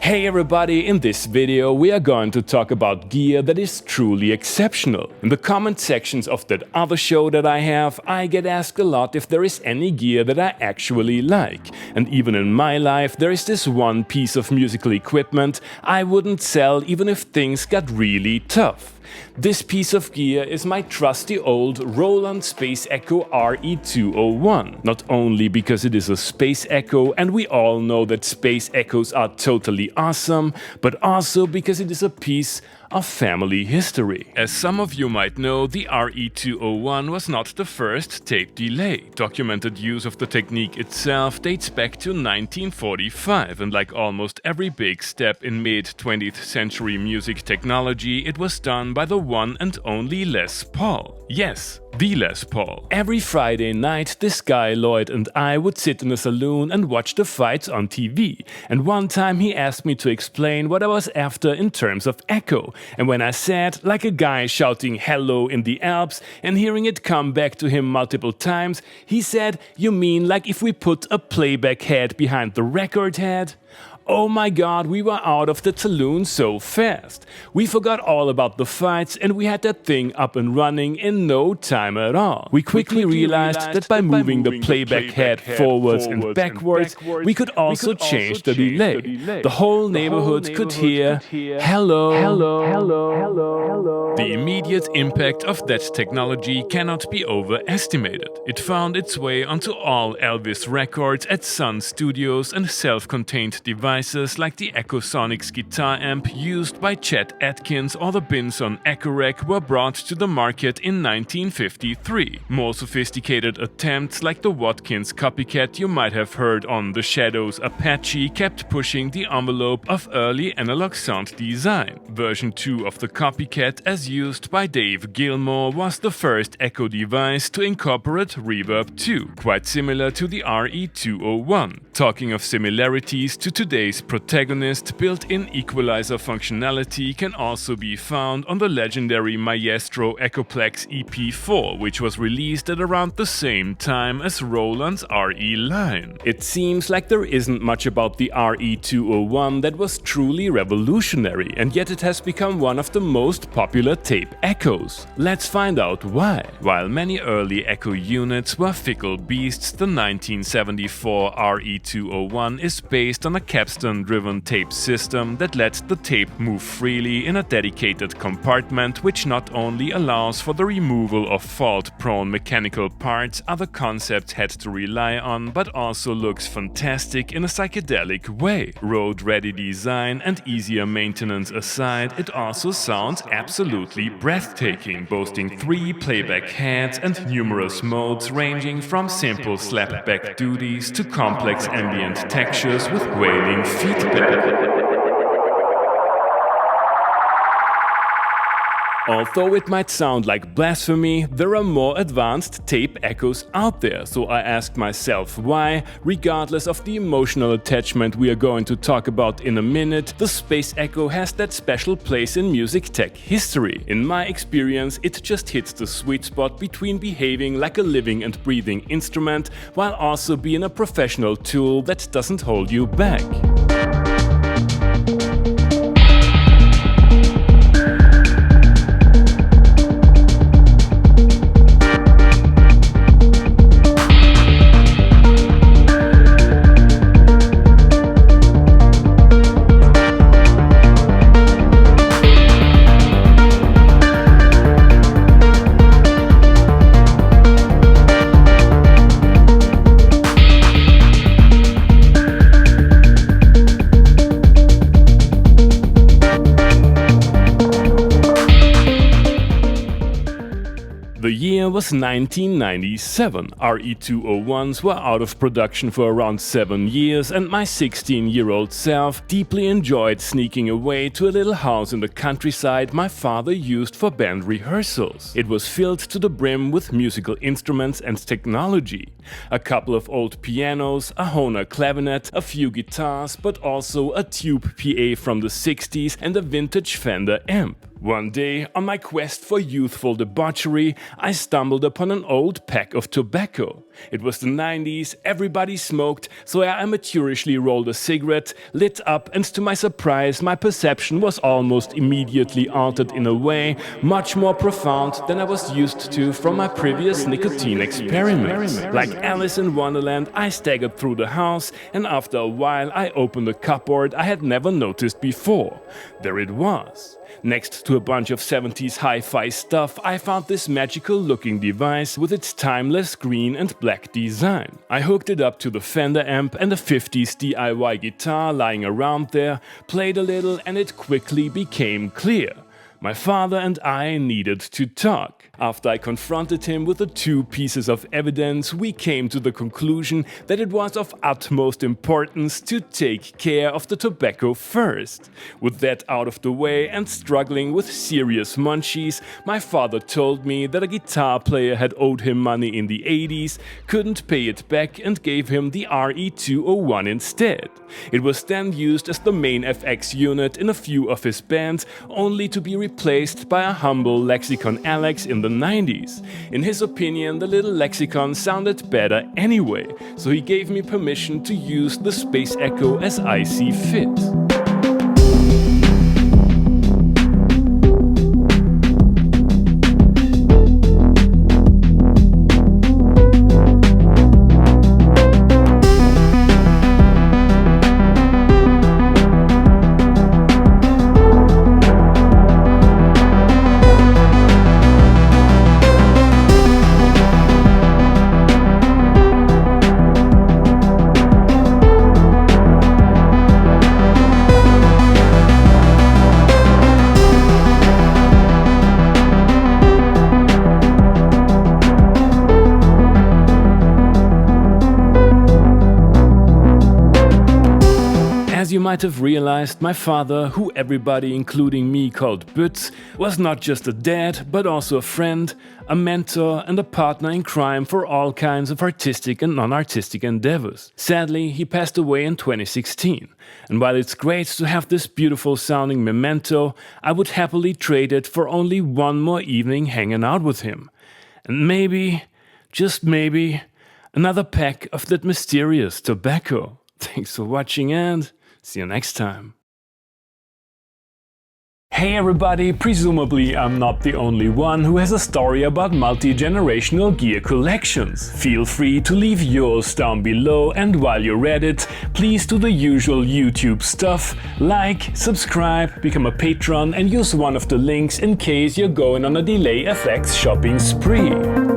Hey everybody, in this video we are going to talk about gear that is truly exceptional. In the comment sections of that other show that I have, I get asked a lot if there is any gear that I actually like. And even in my life there is this one piece of musical equipment I wouldn't sell even if things got really tough. This piece of gear is my trusty old Roland Space Echo RE201. Not only because it is a Space Echo and we all know that Space Echoes are totally awesome, but also because it is a piece of family history. As some of you might know, the RE201 was not the first tape delay. Documented use of the technique itself dates back to 1945, and like almost every big step in mid-20th century music technology, it was done by the one and only Les Paul. Yes, the Les Paul. Every Friday night, this guy Lloyd and I would sit in a saloon and watch the fights on TV. And one time he asked me to explain what I was after in terms of echo. And when I said, like a guy shouting hello in the Alps and hearing it come back to him multiple times, he said, "You mean like if we put a playback head behind the record head?" Oh my god, we were out of the saloon so fast. We forgot all about the fights and we had that thing up and running in no time at all. We quickly realized that by moving the playback head forwards and backwards, we could also change the delay. The whole neighborhood could hear hello, hello, hello, hello, hello. The immediate impact of that technology cannot be overestimated. It found its way onto all Elvis records at Sun Studios, and self-contained devices like the Echosonics guitar amp used by Chet Atkins or the Binson Echorec were brought to the market in 1953. More sophisticated attempts like the Watkins copycat you might have heard on The Shadows Apache kept pushing the envelope of early analog sound design. Version 2 of the copycat, as used by Dave Gilmour, was the first Echo device to incorporate reverb too, quite similar to the RE201. Talking of similarities to today's protagonist, built-in equalizer functionality can also be found on the legendary Maestro Echoplex EP4, which was released at around the same time as Roland's RE line. It seems like there isn't much about the RE201 that was truly revolutionary, and yet it has become one of the most popular tape echoes. Let's find out why. While many early echo units were fickle beasts, the 1974 RE201 is based on a capstan-driven tape system that lets the tape move freely in a dedicated compartment, which not only allows for the removal of fault-prone mechanical parts other concepts had to rely on, but also looks fantastic in a psychedelic way. Road-ready design and easier maintenance aside, it also sounds absolutely breathtaking, boasting 3 playback heads and numerous modes ranging from simple slapback duties to complex ambient textures with wailing feedback. Although it might sound like blasphemy, there are more advanced tape echoes out there, so I asked myself why, regardless of the emotional attachment we are going to talk about in a minute, the Space Echo has that special place in music tech history. In my experience, it just hits the sweet spot between behaving like a living and breathing instrument while also being a professional tool that doesn't hold you back. The year was 1997. RE201s were out of production for around 7 years, and my 16-year-old self deeply enjoyed sneaking away to a little house in the countryside my father used for band rehearsals. It was filled to the brim with musical instruments and technology. A couple of old pianos, a Hohner clavinet, a few guitars, but also a tube PA from the 60s and a vintage Fender amp. One day, on my quest for youthful debauchery, I stumbled upon an old pack of tobacco. It was the 90s, everybody smoked, so I amateurishly rolled a cigarette, lit up, and to my surprise, my perception was almost immediately altered in a way much more profound than I was used to from my previous nicotine experiments. Like Alice in Wonderland, I staggered through the house, and after a while I opened a cupboard I had never noticed before. There it was. Next to a bunch of 70s hi-fi stuff, I found this magical looking device with its timeless green and black design. I hooked it up to the Fender amp and a 50s DIY guitar lying around there, played a little, and it quickly became clear. My father and I needed to talk. After I confronted him with the two pieces of evidence, we came to the conclusion that it was of utmost importance to take care of the tobacco first. With that out of the way and struggling with serious munchies, my father told me that a guitar player had owed him money in the 80s, couldn't pay it back, and gave him the RE201 instead. It was then used as the main FX unit in a few of his bands, only to be replaced by a humble Lexicon Alex in the 90s. In his opinion, the little Lexicon sounded better anyway, so he gave me permission to use the Space Echo as I see fit. As you might have realized, my father, who everybody including me called Butz, was not just a dad, but also a friend, a mentor and a partner in crime for all kinds of artistic and non-artistic endeavors. Sadly, he passed away in 2016, and while it's great to have this beautiful sounding memento, I would happily trade it for only one more evening hanging out with him. And maybe, just maybe, another pack of that mysterious tobacco. Thanks for watching and see you next time. Hey everybody, presumably I'm not the only one who has a story about multi-generational gear collections. Feel free to leave yours down below, and while you're at it, please do the usual YouTube stuff, like, subscribe, become a patron and use one of the links in case you're going on a Delay FX shopping spree.